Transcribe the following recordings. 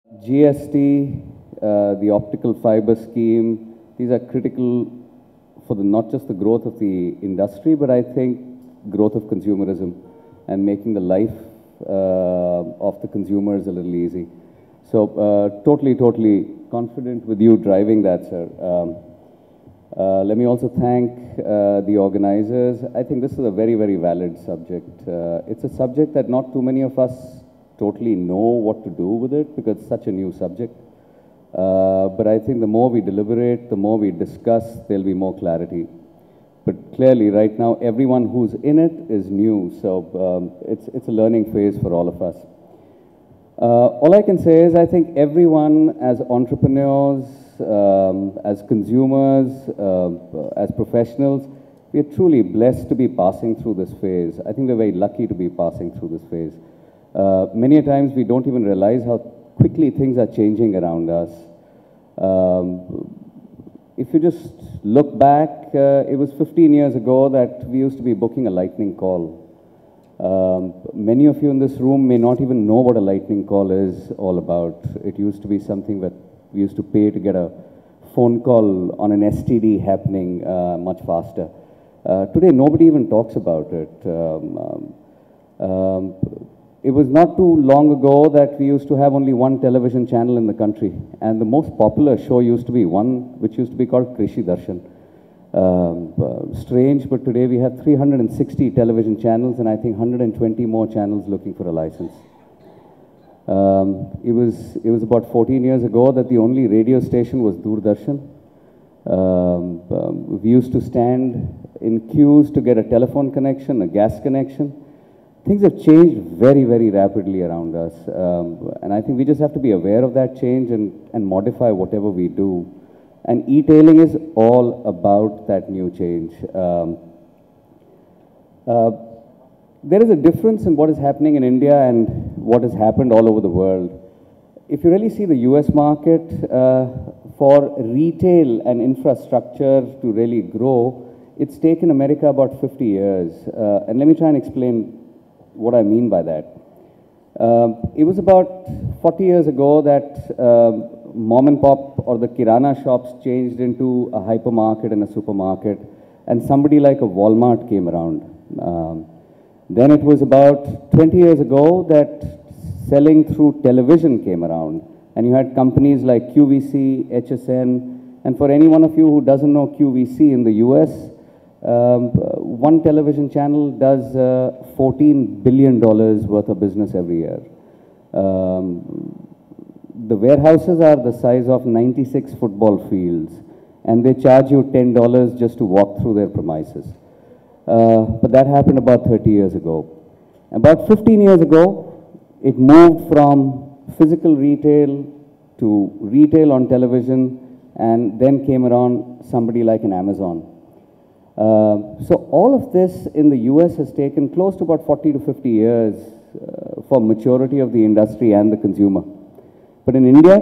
GST, the optical fiber scheme, these are critical for not just the growth of the industry, but I think growth of consumerism and making the life of the consumers a little easy. So totally confident with you driving that, sir. Let me also thank the organizers. I think this is a very valid subject. It's a subject that not too many of us totally know what to do with it because it's such a new subject. But I think the more we deliberate, the more we discuss, there'll be more clarity. But clearly, right now, everyone who's in it is new, so it's a learning phase for all of us. All I can say is I think everyone as entrepreneurs, as consumers, as professionals, we are truly blessed to be passing through this phase. I think we're very lucky to be passing through this phase. Many a times we don't even realize how quickly things are changing around us. If you just look back, it was 15 years ago that we used to be booking a lightning call. Many of you in this room may not even know what a lightning call is all about. It used to be something that we used to pay to get a phone call on an STD happening much faster. Today, nobody even talks about it. It was not too long ago that we used to have only one television channel in the country, and the most popular show used to be one which used to be called Krishi Darshan. Strange, but today we have 360 television channels and I think 120 more channels looking for a license. It was about 14 years ago that the only radio station was Doordarshan. We used to stand in queues to get a telephone connection, a gas connection. Things have changed very rapidly around us, and I think we just have to be aware of that change and modify whatever we do. And e-tailing is all about that new change. There is a difference in what is happening in India and what has happened all over the world. If you really see the US market, for retail and infrastructure to really grow, it's taken America about 50 years. And let me try and explain what I mean by that. It was about 40 years ago that mom and pop or the kirana shops changed into a hypermarket and a supermarket, and somebody like a Walmart came around. Then it was about 20 years ago that selling through television came around, and you had companies like QVC, HSN, and for any one of you who doesn't know QVC in the US, one television channel does $14 billion worth of business every year. The warehouses are the size of 96 football fields, and they charge you $10 just to walk through their premises. But that happened about 30 years ago. About 15 years ago, it moved from physical retail to retail on television, and then came around somebody like an Amazon. So all of this in the US has taken close to about 40 to 50 years for maturity of the industry and the consumer. But in India,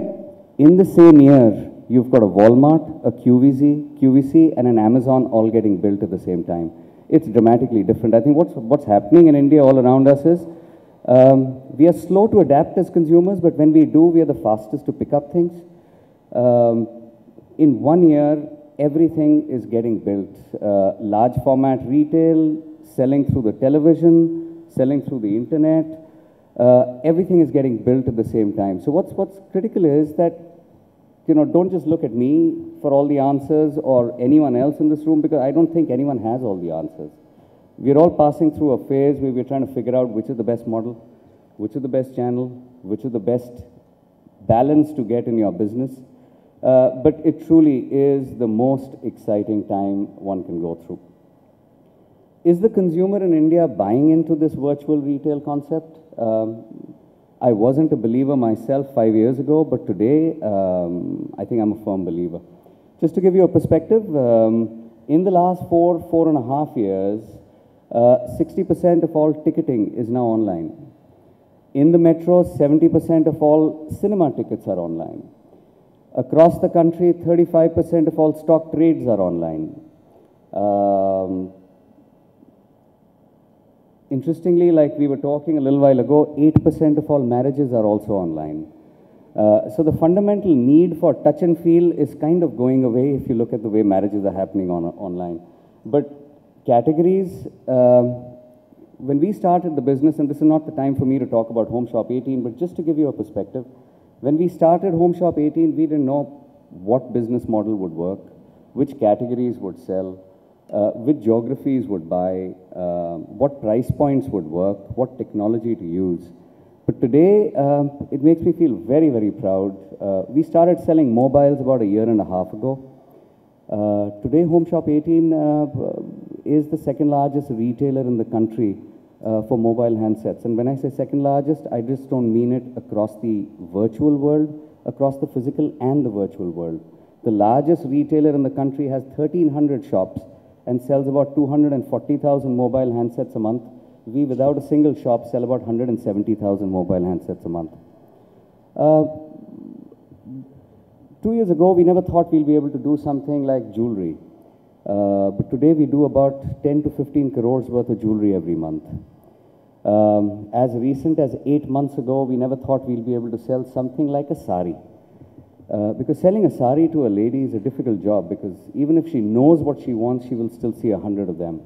in the same year, you've got a Walmart, a QVC, and an Amazon all getting built at the same time. It's dramatically different. I think what's happening in India all around us is we are slow to adapt as consumers, but when we do, we are the fastest to pick up things. In 1 year, everything is getting built. Large format retail, selling through the television, selling through the internet, everything is getting built at the same time. So what's critical is that, you know, don't just look at me for all the answers or anyone else in this room, because I don't think anyone has all the answers. We're all passing through a phase where we're trying to figure out which is the best model, which is the best channel, which is the best balance to get in your business. But it truly is the most exciting time one can go through. Is the consumer in India buying into this virtual retail concept? I wasn't a believer myself 5 years ago, but today I think I'm a firm believer. Just to give you a perspective, in the last 4.5 years, 60% of all ticketing is now online. In the metros, 70% of all cinema tickets are online. Across the country, 35% of all stock trades are online. Interestingly, like we were talking a little while ago, 8% of all marriages are also online. So the fundamental need for touch and feel is kind of going away if you look at the way marriages are happening online. But categories, when we started the business, and this is not the time for me to talk about Home Shop 18, but just to give you a perspective, when we started Home Shop 18, we didn't know what business model would work, which categories would sell, which geographies would buy, what price points would work, what technology to use. But today, it makes me feel very, very proud. We started selling mobiles about a year and a half ago. Today, Home Shop 18 is the second largest retailer in the country for mobile handsets. And when I say second largest, I just don't mean it across the virtual world, across the physical and the virtual world. The largest retailer in the country has 1,300 shops and sells about 240,000 mobile handsets a month. We, without a single shop, sell about 170,000 mobile handsets a month. 2 years ago, we never thought we'll be able to do something like jewelry. But today, we do about 10 to 15 crores worth of jewelry every month. As recent as 8 months ago, we never thought we'll be able to sell something like a sari. Because selling a sari to a lady is a difficult job, because even if she knows what she wants, she will still see 100 of them.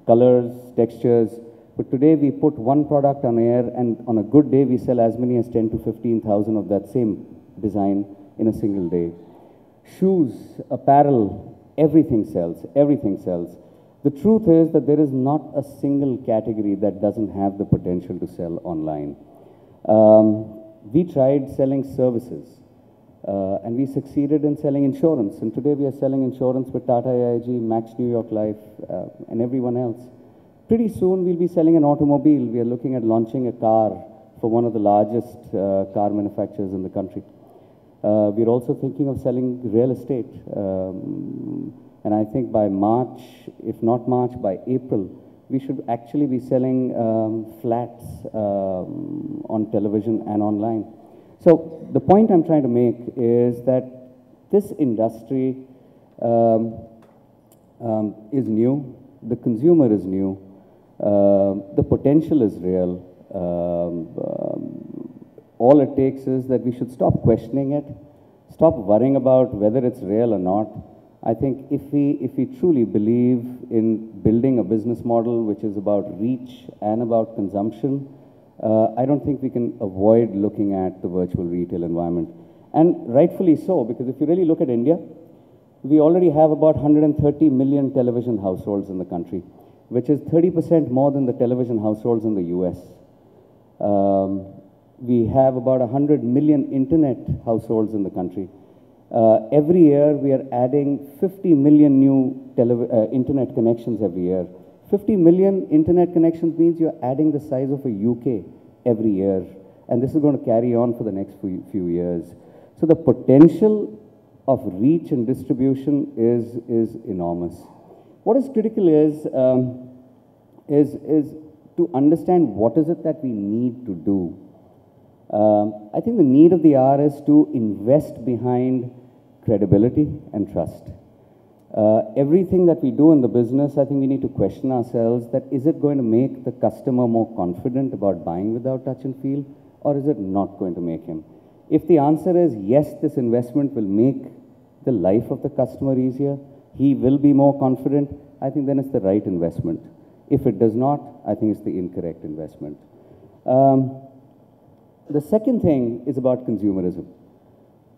Colors, textures. But today we put one product on air, and on a good day we sell as many as 10 to 15,000 of that same design in a single day. Shoes, apparel, everything sells, everything sells. The truth is that there is not a single category that doesn't have the potential to sell online. We tried selling services, and we succeeded in selling insurance. And today we are selling insurance with Tata AIG, Max New York Life, and everyone else. Pretty soon we'll be selling an automobile. We are looking at launching a car for one of the largest car manufacturers in the country. We're also thinking of selling real estate. And I think by March, if not March, by April, we should actually be selling flats on television and online. So the point I'm trying to make is that this industry is new, the consumer is new, the potential is real. All it takes is that we should stop questioning it, stop worrying about whether it's real or not. I think if we truly believe in building a business model which is about reach and about consumption, I don't think we can avoid looking at the virtual retail environment. And rightfully so, because if you really look at India, we already have about 130 million television households in the country, which is 30% more than the television households in the US. We have about 100 million internet households in the country. Every year, we are adding 50 million new internet connections every year. 50 million internet connections means you're adding the size of a UK every year. And this is going to carry on for the next few years. So the potential of reach and distribution is enormous. What is critical is to understand what is it that we need to do. I think the need of the hour is to invest behind credibility and trust. Everything that we do in the business, I think we need to question ourselves that is it going to make the customer more confident about buying without touch and feel, or is it not going to make him? If the answer is yes, this investment will make the life of the customer easier, he will be more confident, I think then it's the right investment. If it does not, I think it's the incorrect investment. The second thing is about consumerism.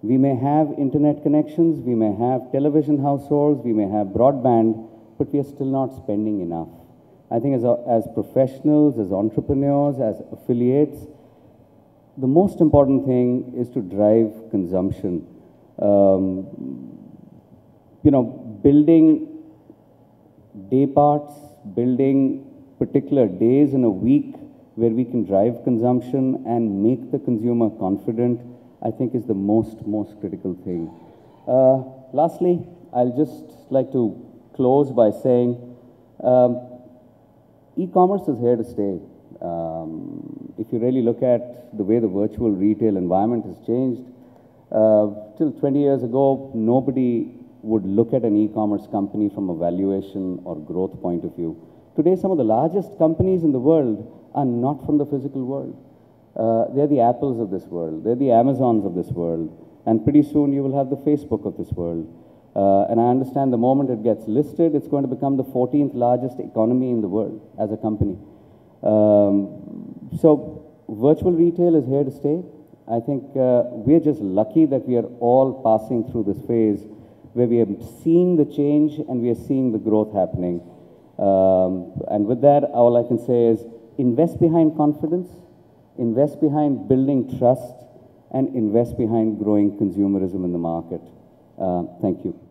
We may have internet connections, we may have television households, we may have broadband, but we are still not spending enough. I think as professionals, as entrepreneurs, as affiliates, the most important thing is to drive consumption. Building day parts, building particular days in a week where we can drive consumption and make the consumer confident, I think is the most critical thing. Lastly, I'll just like to close by saying e-commerce is here to stay. If you really look at the way the virtual retail environment has changed, till 20 years ago, nobody would look at an e-commerce company from a valuation or growth point of view. Today, some of the largest companies in the world are not from the physical world. They're the Apples of this world. They're the Amazons of this world. And pretty soon you will have the Facebook of this world. And I understand the moment it gets listed, it's going to become the 14th largest economy in the world as a company. So virtual retail is here to stay. I think we're just lucky that we are all passing through this phase where we are seeing the change and we are seeing the growth happening. And with that, all I can say is invest behind confidence, invest behind building trust, and invest behind growing consumerism in the market. Thank you.